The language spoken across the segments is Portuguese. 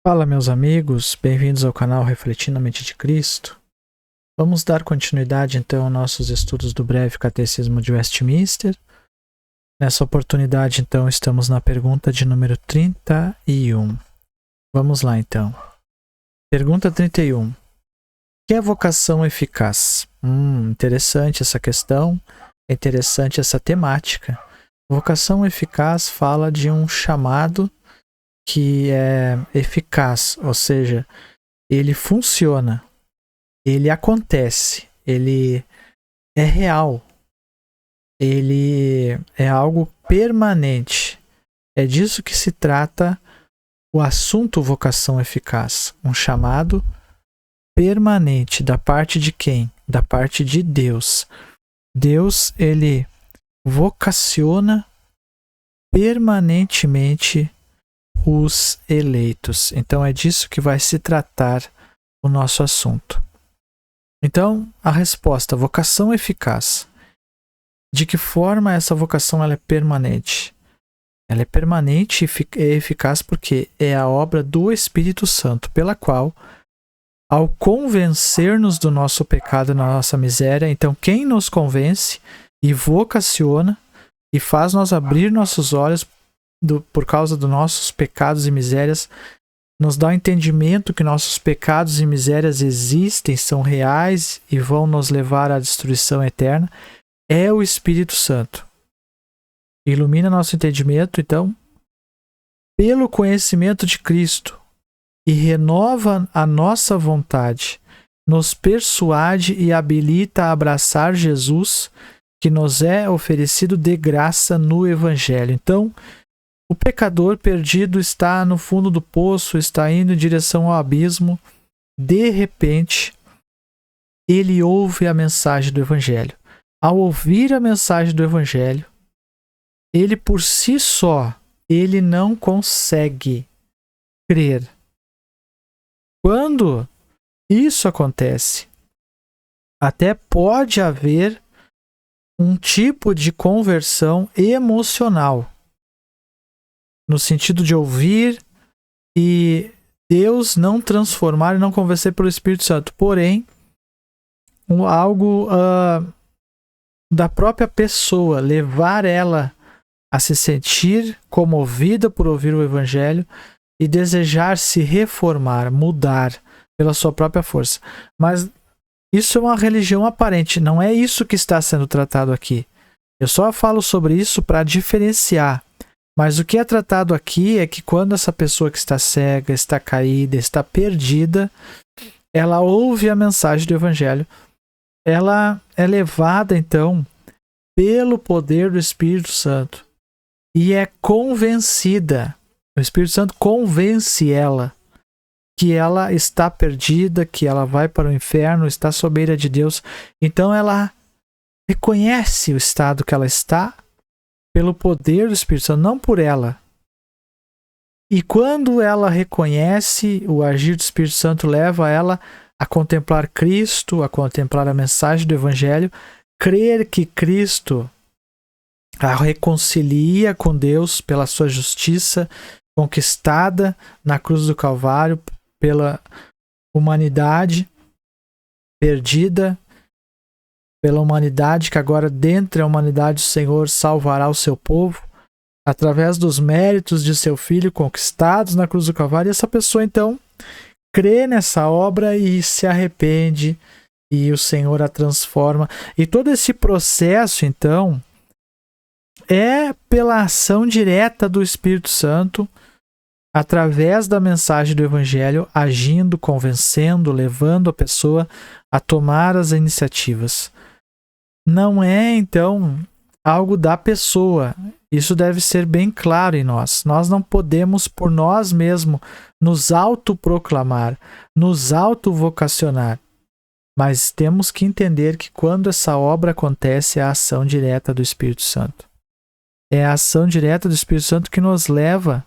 Fala, meus amigos, bem-vindos ao canal Refletindo a Mente de Cristo. Vamos dar continuidade então aos nossos estudos do breve Catecismo de Westminster. Nessa oportunidade, então, estamos na pergunta de número 31. Vamos lá, então. Pergunta 31. O que é vocação eficaz? Interessante essa questão, é interessante essa temática. Vocação eficaz fala de um chamado que é eficaz, ou seja, ele funciona, ele acontece, ele é real, ele é algo permanente. É disso que se trata o assunto vocação eficaz, um chamado permanente da parte de quem? Da parte de Deus. Deus, ele vocaciona permanentemente os eleitos. Então é disso que vai se tratar o nosso assunto. Então, a resposta, vocação eficaz. De que forma essa vocação ela é permanente? Ela é permanente e eficaz porque é a obra do Espírito Santo, pela qual, ao convencer-nos do nosso pecado e da nossa miséria, então quem nos convence e vocaciona e faz nós abrir nossos olhos por causa dos nossos pecados e misérias, nos dá o entendimento que nossos pecados e misérias existem, são reais e vão nos levar à destruição eterna, é o Espírito Santo. Ilumina nosso entendimento, então, pelo conhecimento de Cristo e renova a nossa vontade, nos persuade e habilita a abraçar Jesus, que nos é oferecido de graça no Evangelho. Então, o pecador perdido está no fundo do poço, está indo em direção ao abismo. De repente, ele ouve a mensagem do Evangelho. Ao ouvir a mensagem do Evangelho, ele por si só, ele não consegue crer. Quando isso acontece, até pode haver um tipo de conversão emocional, no sentido de ouvir e Deus não transformar e não convencer pelo Espírito Santo. Porém, algo da própria pessoa, levar ela a se sentir comovida por ouvir o Evangelho e desejar se reformar, mudar pela sua própria força. Mas isso é uma religião aparente, não é isso que está sendo tratado aqui. Eu só falo sobre isso para diferenciar. Mas o que é tratado aqui é que quando essa pessoa que está cega, está caída, está perdida, ela ouve a mensagem do Evangelho, ela é levada, então, pelo poder do Espírito Santo e é convencida. O Espírito Santo convence ela que ela está perdida, que ela vai para o inferno, está sob a ira de Deus. Então ela reconhece o estado que ela está pelo poder do Espírito Santo, não por ela. E quando ela reconhece, o agir do Espírito Santo leva ela a contemplar Cristo, a contemplar a mensagem do Evangelho, crer que Cristo a reconcilia com Deus pela sua justiça conquistada na cruz do Calvário pela humanidade perdida, pela humanidade que agora dentro da humanidade o Senhor salvará o seu povo através dos méritos de seu Filho conquistados na cruz do Calvário. E essa pessoa então crê nessa obra e se arrepende e o Senhor a transforma. E todo esse processo então é pela ação direta do Espírito Santo através da mensagem do Evangelho, agindo, convencendo, levando a pessoa a tomar as iniciativas. Não é, então, algo da pessoa. Isso deve ser bem claro em nós. Nós não podemos, por nós mesmos, nos autoproclamar, nos autovocacionar. Mas temos que entender que quando essa obra acontece, é a ação direta do Espírito Santo. É a ação direta do Espírito Santo que nos leva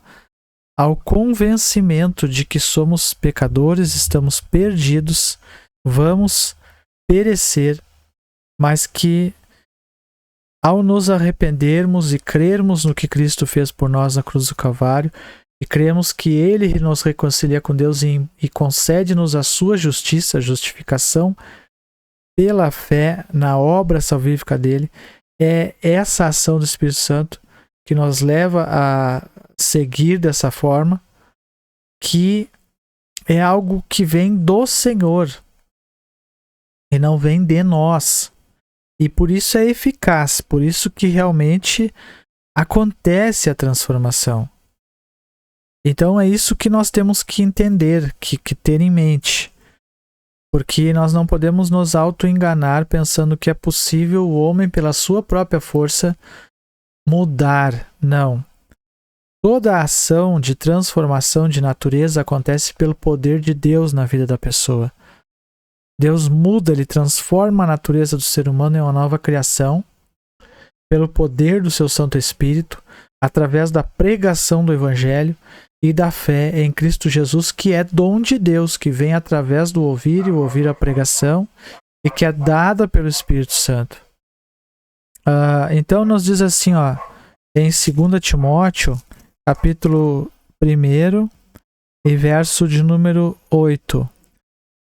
ao convencimento de que somos pecadores, estamos perdidos, vamos perecer, mas que ao nos arrependermos e crermos no que Cristo fez por nós na cruz do Calvário, e cremos que Ele nos reconcilia com Deus e concede-nos a sua justiça, a justificação, pela fé na obra salvífica dele, é essa ação do Espírito Santo que nos leva a seguir dessa forma, que é algo que vem do Senhor e não vem de nós. E por isso é eficaz, por isso que realmente acontece a transformação. Então é isso que nós temos que entender, que ter em mente. Porque nós não podemos nos auto-enganar pensando que é possível o homem, pela sua própria força, mudar. Não. Toda a ação de transformação de natureza acontece pelo poder de Deus na vida da pessoa. Deus muda, Ele transforma a natureza do ser humano em uma nova criação, pelo poder do seu Santo Espírito, através da pregação do Evangelho e da fé em Cristo Jesus, que é dom de Deus, que vem através do ouvir e ouvir a pregação, e que é dada pelo Espírito Santo. Então nos diz assim, em 2 Timóteo, capítulo 1 e verso de número 8.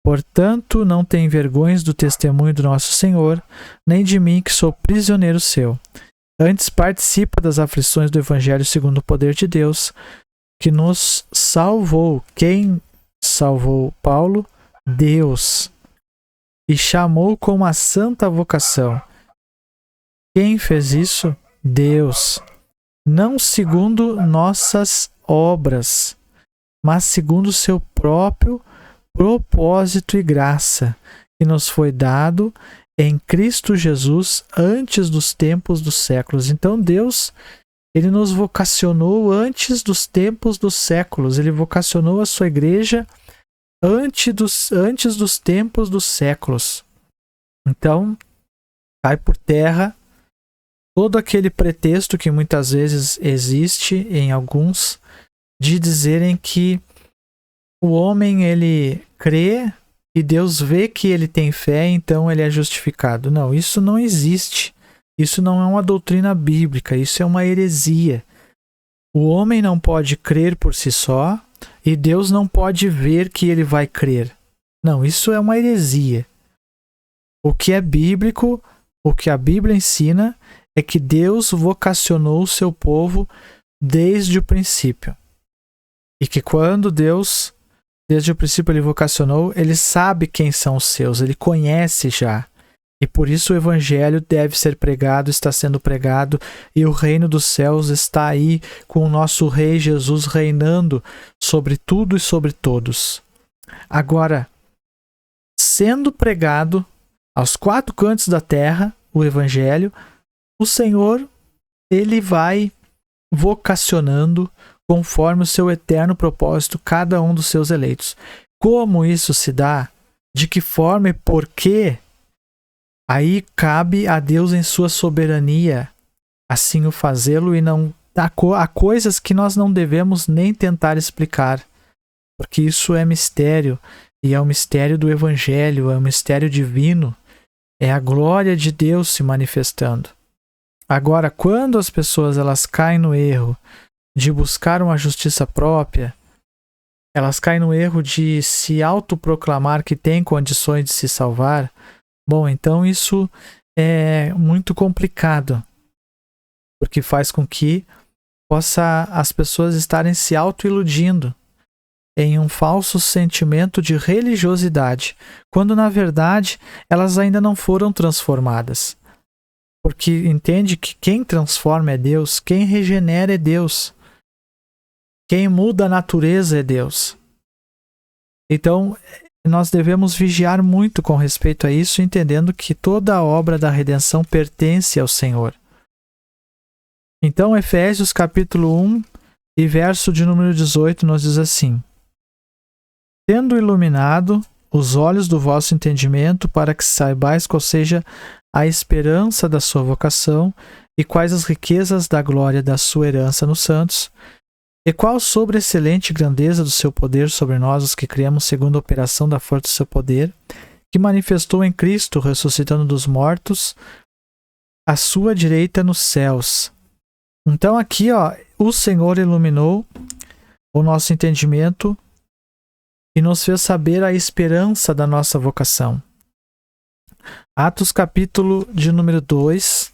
Portanto, não tem vergonha do testemunho do nosso Senhor, nem de mim, que sou prisioneiro seu. Antes participa das aflições do Evangelho segundo o poder de Deus, que nos salvou. Quem salvou Paulo? Deus. E chamou com uma santa vocação. Quem fez isso? Deus. Não segundo nossas obras, mas segundo o seu próprio propósito e graça, que nos foi dado em Cristo Jesus antes dos tempos dos séculos. Então Deus, Ele nos vocacionou antes dos tempos dos séculos. Ele vocacionou a sua igreja antes dos tempos dos séculos. Então, cai por terra todo aquele pretexto que muitas vezes existe em alguns, de dizerem que o homem, ele crê e Deus vê que ele tem fé, então ele é justificado. Não, isso não existe. Isso não é uma doutrina bíblica, isso é uma heresia. O homem não pode crer por si só e Deus não pode ver que ele vai crer. Não, isso é uma heresia. O que é bíblico, o que a Bíblia ensina, é que Deus vocacionou o seu povo desde o princípio. E que quando Deus, desde o princípio, ele vocacionou, ele sabe quem são os seus, ele conhece já. E por isso o Evangelho deve ser pregado, está sendo pregado, e o reino dos céus está aí com o nosso Rei Jesus reinando sobre tudo e sobre todos. Agora, sendo pregado aos quatro cantos da terra, o Evangelho, o Senhor, ele vai vocacionando conforme o seu eterno propósito cada um dos seus eleitos. Como isso se dá? De que forma e por quê? Aí cabe a Deus em sua soberania assim o fazê-lo, e não há coisas que nós não devemos nem tentar explicar, porque isso é mistério, e é o mistério do Evangelho, é o mistério divino, é a glória de Deus se manifestando. Agora, quando as pessoas elas caem no erro de buscar uma justiça própria, elas caem no erro de se autoproclamar que têm condições de se salvar, bom, então isso é muito complicado, porque faz com que possa as pessoas estarem se autoiludindo em um falso sentimento de religiosidade, quando na verdade elas ainda não foram transformadas. Porque entende que quem transforma é Deus, quem regenera é Deus, quem muda a natureza é Deus. Então, nós devemos vigiar muito com respeito a isso, entendendo que toda a obra da redenção pertence ao Senhor. Então, Efésios capítulo 1 e verso de número 18 nos diz assim: tendo iluminado os olhos do vosso entendimento, para que saibais qual seja a esperança da sua vocação e quais as riquezas da glória da sua herança nos santos, e qual sobreexcelente grandeza do seu poder sobre nós, os que cremos, segundo a operação da força do seu poder, que manifestou em Cristo, ressuscitando dos mortos, à sua direita nos céus. Então aqui, o Senhor iluminou o nosso entendimento e nos fez saber a esperança da nossa vocação. Atos capítulo de número 2,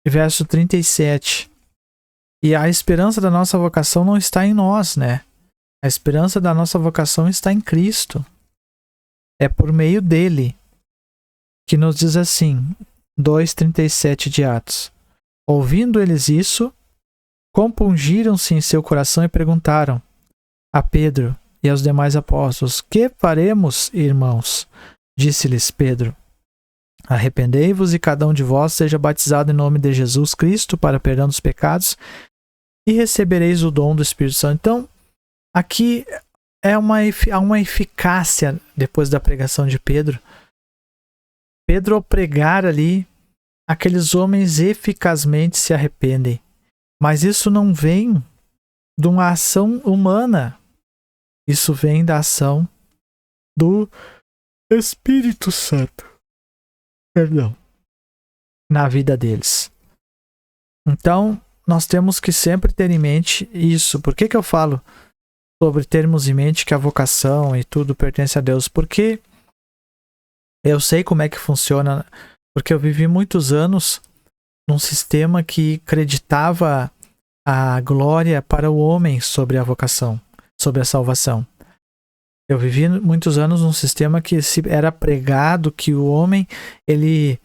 verso 37. E a esperança da nossa vocação não está em nós, né? A esperança da nossa vocação está em Cristo. É por meio dele, que nos diz assim, 2:37 de Atos. Ouvindo eles isso, compungiram-se em seu coração e perguntaram a Pedro e aos demais apóstolos: que faremos, irmãos? Disse-lhes Pedro: arrependei-vos e cada um de vós seja batizado em nome de Jesus Cristo para perdão dos pecados e recebereis o dom do Espírito Santo. Então, aqui há uma eficácia depois da pregação de Pedro. Pedro, ao pregar ali, aqueles homens eficazmente se arrependem. Mas isso não vem de uma ação humana. Isso vem da ação do Espírito Santo. Perdão. Na vida deles. Então, nós temos que sempre ter em mente isso. Por que eu falo sobre termos em mente que a vocação e tudo pertence a Deus? Porque eu sei como é que funciona, porque eu vivi muitos anos num sistema que acreditava a glória para o homem sobre a vocação, sobre a salvação. Eu vivi muitos anos num sistema que era pregado que o homem ele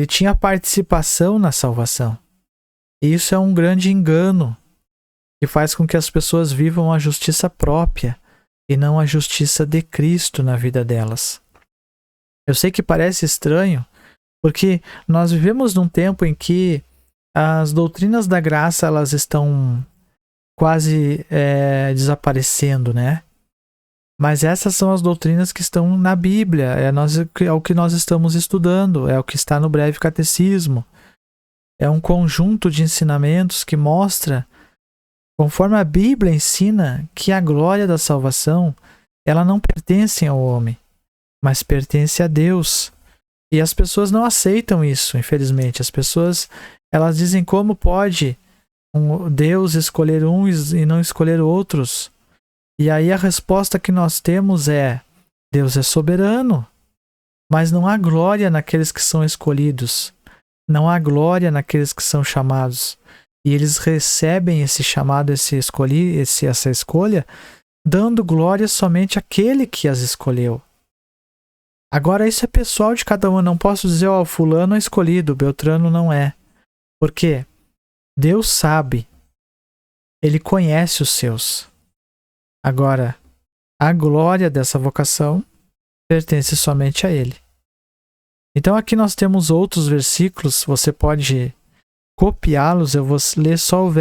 tinha participação na salvação. E isso é um grande engano que faz com que as pessoas vivam a justiça própria e não a justiça de Cristo na vida delas. Eu sei que parece estranho, porque nós vivemos num tempo em que as doutrinas da graça elas estão quase desaparecendo, né? Mas essas são as doutrinas que estão na Bíblia, é o que nós estamos estudando, é o que está no breve catecismo. É um conjunto de ensinamentos que mostra, conforme a Bíblia ensina, que a glória da salvação ela não pertence ao homem, mas pertence a Deus. E as pessoas não aceitam isso, infelizmente. As pessoas elas dizem como pode Deus escolher uns e não escolher outros. E aí a resposta que nós temos é: Deus é soberano, mas não há glória naqueles que são escolhidos. Não há glória naqueles que são chamados. E eles recebem esse chamado, essa escolha, dando glória somente àquele que as escolheu. Agora isso é pessoal de cada um. Eu não posso dizer, fulano é escolhido, Beltrano não é. Por quê? Deus sabe. Ele conhece os seus. Agora, a glória dessa vocação pertence somente a Ele. Então aqui nós temos outros versículos, você pode copiá-los, eu vou ler só o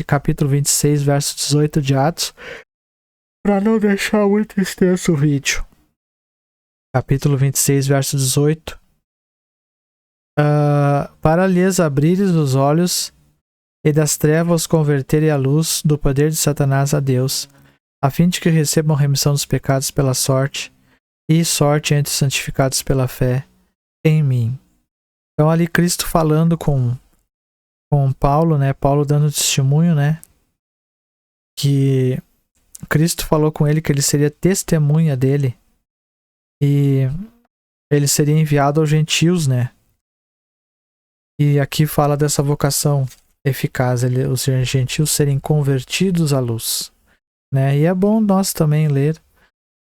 capítulo 26, verso 18 de Atos, para não deixar muito extenso o vídeo. Capítulo 26, verso 18. Para lhes abrires os olhos e das trevas converterem à luz do poder de Satanás a Deus, a fim de que recebam remissão dos pecados pela sorte e sorte entre os santificados pela fé em mim. Então ali Cristo falando com Paulo, né? Paulo dando testemunho, né? Que Cristo falou com ele que ele seria testemunha dele e ele seria enviado aos gentios, né? E aqui fala dessa vocação eficaz, os gentios serem convertidos à luz, né? E é bom nós também ler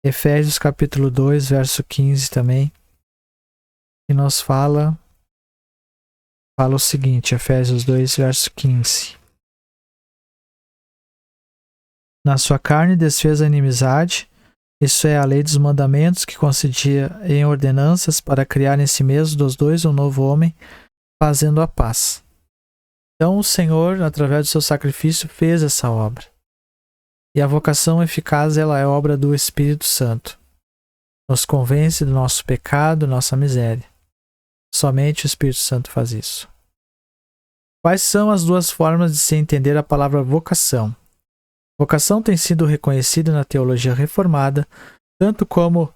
Efésios capítulo 2, verso 15 também, que nos fala o seguinte, Efésios 2, verso 15. Na sua carne desfez a inimizade, isso é a lei dos mandamentos que concedia em ordenanças para criar em si mesmo dos dois um novo homem, fazendo a paz. Então o Senhor, através do seu sacrifício, fez essa obra. E a vocação eficaz, ela é obra do Espírito Santo. Nos convence do nosso pecado, nossa miséria. Somente o Espírito Santo faz isso. Quais são as duas formas de se entender a palavra vocação? Vocação tem sido reconhecida na teologia reformada, tanto como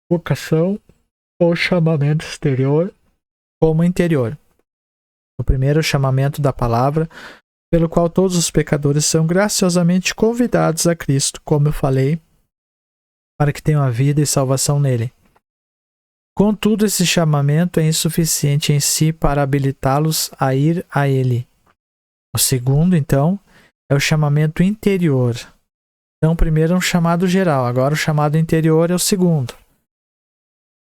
vocação ou chamamento exterior, como interior. O primeiro, o chamamento da palavra, pelo qual todos os pecadores são graciosamente convidados a Cristo, como eu falei, para que tenham a vida e salvação nele. Contudo, esse chamamento é insuficiente em si para habilitá-los a ir a ele. O segundo, então, é o chamamento interior. Então, o primeiro é um chamado geral, agora o chamado interior é o segundo,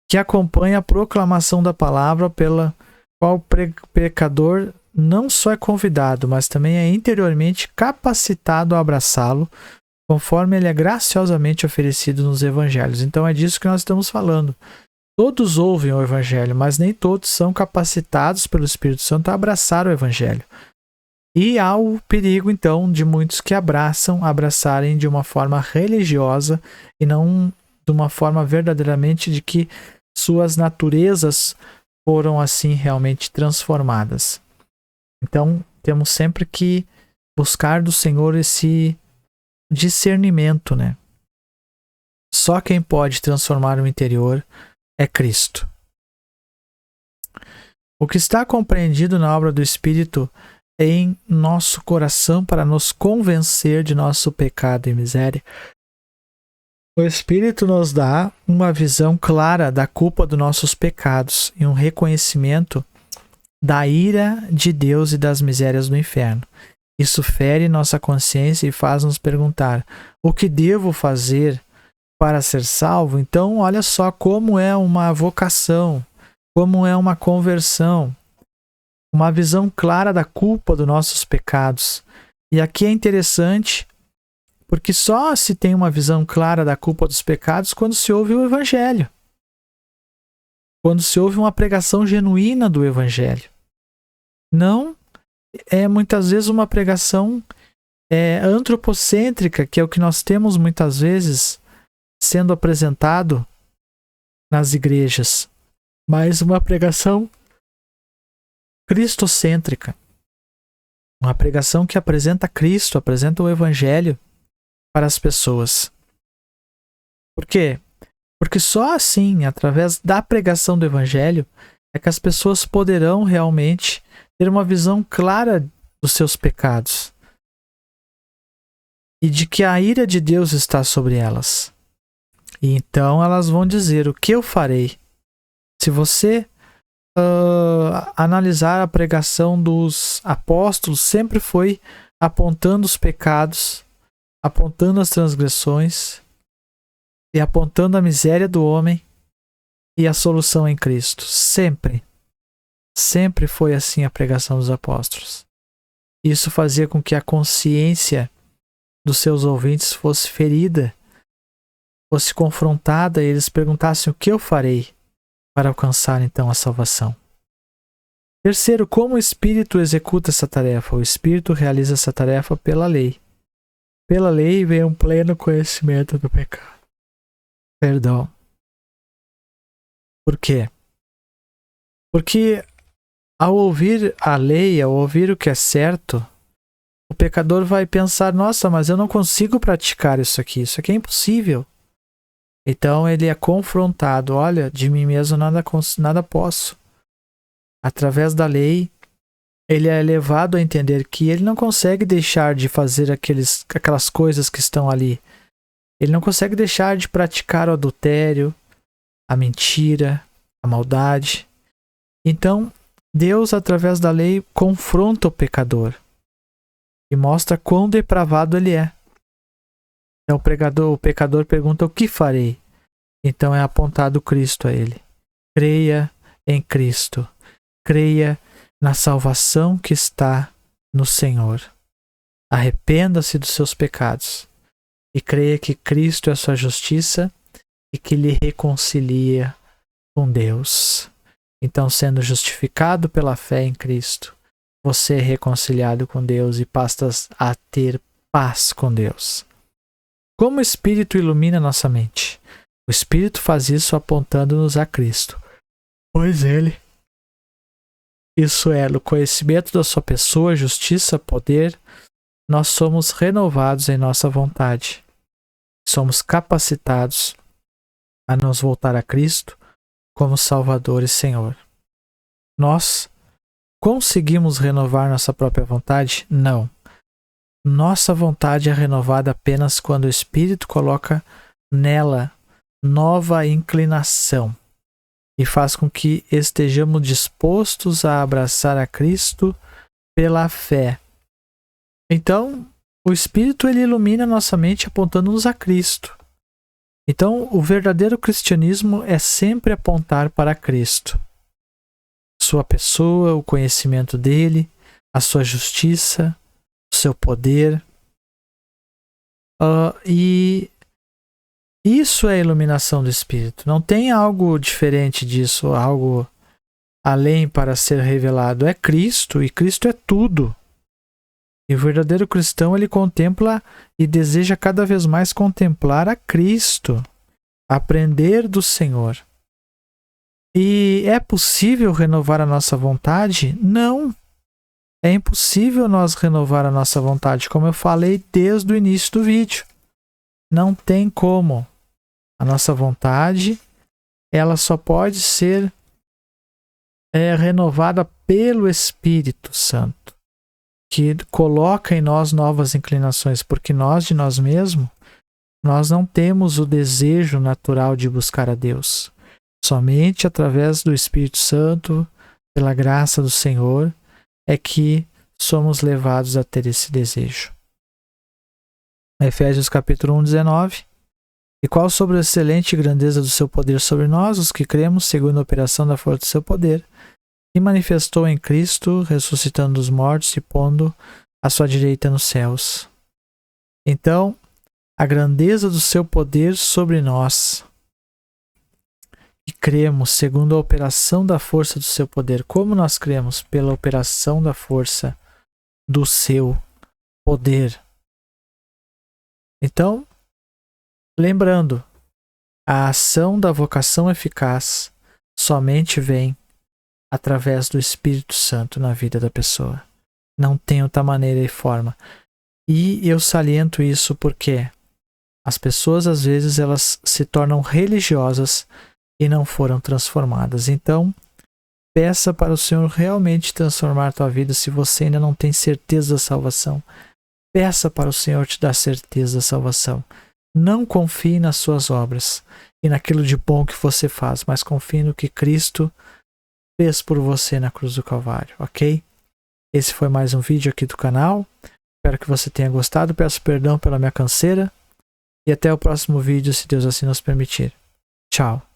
que acompanha a proclamação da palavra pela qual o pecador não só é convidado, mas também é interiormente capacitado a abraçá-lo, conforme ele é graciosamente oferecido nos evangelhos. Então é disso que nós estamos falando. Todos ouvem o evangelho, mas nem todos são capacitados pelo Espírito Santo a abraçar o evangelho. E há o perigo, então, de muitos que abraçarem de uma forma religiosa e não de uma forma verdadeiramente de que suas naturezas foram assim realmente transformadas. Então, temos sempre que buscar do Senhor esse discernimento, né? Só quem pode transformar o interior é Cristo. O que está compreendido na obra do Espírito em nosso coração para nos convencer de nosso pecado e miséria. O Espírito nos dá uma visão clara da culpa dos nossos pecados e um reconhecimento da ira de Deus e das misérias do inferno. Isso fere nossa consciência e faz nos perguntar: o que devo fazer para ser salvo? Então, olha só como é uma vocação, como é uma conversão. Uma visão clara da culpa dos nossos pecados. E aqui é interessante, porque só se tem uma visão clara da culpa dos pecados quando se ouve o Evangelho. Quando se ouve uma pregação genuína do Evangelho. Não é muitas vezes uma pregação antropocêntrica, que é o que nós temos muitas vezes sendo apresentado nas igrejas, mas uma pregação cristocêntrica. Uma pregação que apresenta Cristo, apresenta o Evangelho para as pessoas. Por quê? Porque só assim, através da pregação do Evangelho, é que as pessoas poderão realmente ter uma visão clara dos seus pecados e de que a ira de Deus está sobre elas. E então elas vão dizer: o que eu farei? Se você analisar a pregação dos apóstolos, sempre foi apontando os pecados, apontando as transgressões e apontando a miséria do homem e a solução em Cristo. Sempre foi assim a pregação dos apóstolos. Isso fazia com que a consciência dos seus ouvintes fosse ferida, fosse confrontada, e eles perguntassem: o que eu farei para alcançar então a salvação? Terceiro, como o Espírito executa essa tarefa? O Espírito realiza essa tarefa pela lei. Pela lei vem um pleno conhecimento do pecado. Perdão. Por quê? Porque ao ouvir a lei, ao ouvir o que é certo, o pecador vai pensar: nossa, mas eu não consigo praticar isso aqui é impossível. Então ele é confrontado: olha, de mim mesmo nada posso. Através da lei, ele é levado a entender que ele não consegue deixar de fazer aquelas coisas que estão ali. Ele não consegue deixar de praticar o adultério, a mentira, a maldade. Então, Deus, através da lei, confronta o pecador e mostra quão depravado ele é. Então o pecador pergunta: o que farei? Então é apontado Cristo a ele. Creia em Cristo. Creia na salvação que está no Senhor. Arrependa-se dos seus pecados e creia que Cristo é a sua justiça e que lhe reconcilia com Deus. Então, sendo justificado pela fé em Cristo, você é reconciliado com Deus e passas a ter paz com Deus. Como o Espírito ilumina nossa mente? O Espírito faz isso apontando-nos a Cristo, pois Ele, isso é, no conhecimento da sua pessoa, justiça, poder, nós somos renovados em nossa vontade. Somos capacitados a nos voltar a Cristo como Salvador e Senhor. Nós Conseguimos renovar nossa própria vontade? Não. Nossa vontade é renovada apenas quando o Espírito coloca nela nova inclinação e faz com que estejamos dispostos a abraçar a Cristo pela fé. Então, o Espírito ele ilumina nossa mente apontando-nos a Cristo. Então, o verdadeiro cristianismo é sempre apontar para Cristo. Sua pessoa, o conhecimento dele, a sua justiça, o seu poder. E isso é a iluminação do Espírito. Não tem algo diferente disso, algo além para ser revelado. É Cristo, e Cristo é tudo. E o verdadeiro cristão, ele contempla e deseja cada vez mais contemplar a Cristo, aprender do Senhor. E é possível renovar a nossa vontade? Não. É impossível nós renovar a nossa vontade, como eu falei desde o início do vídeo. Não tem como. A nossa vontade, ela só pode ser renovada pelo Espírito Santo, que coloca em nós novas inclinações, porque nós, de nós mesmos, nós não temos o desejo natural de buscar a Deus. Somente através do Espírito Santo, pela graça do Senhor, é que somos levados a ter esse desejo. Efésios capítulo 1, 19. E qual sobre a excelente grandeza do seu poder sobre nós, os que cremos, segundo a operação da força do seu poder, que manifestou em Cristo, ressuscitando dos mortos e pondo à sua direita nos céus. Então, a grandeza do seu poder sobre nós, e cremos segundo a operação da força do seu poder. Como nós cremos? Pela operação da força do seu poder. Então, lembrando, a ação da vocação eficaz somente vem através do Espírito Santo na vida da pessoa. Não tem outra maneira e forma. E eu saliento isso porque as pessoas, às vezes, elas se tornam religiosas e não foram transformadas. Então, peça para o Senhor realmente transformar a tua vida. Se você ainda não tem certeza da salvação, peça para o Senhor te dar certeza da salvação. Não confie nas suas obras e naquilo de bom que você faz, mas confie no que Cristo fez por você na cruz do Calvário, ok? Esse foi mais um vídeo aqui do canal. Espero que você tenha gostado. Peço perdão pela minha canseira. E até o próximo vídeo, se Deus assim nos permitir. Tchau.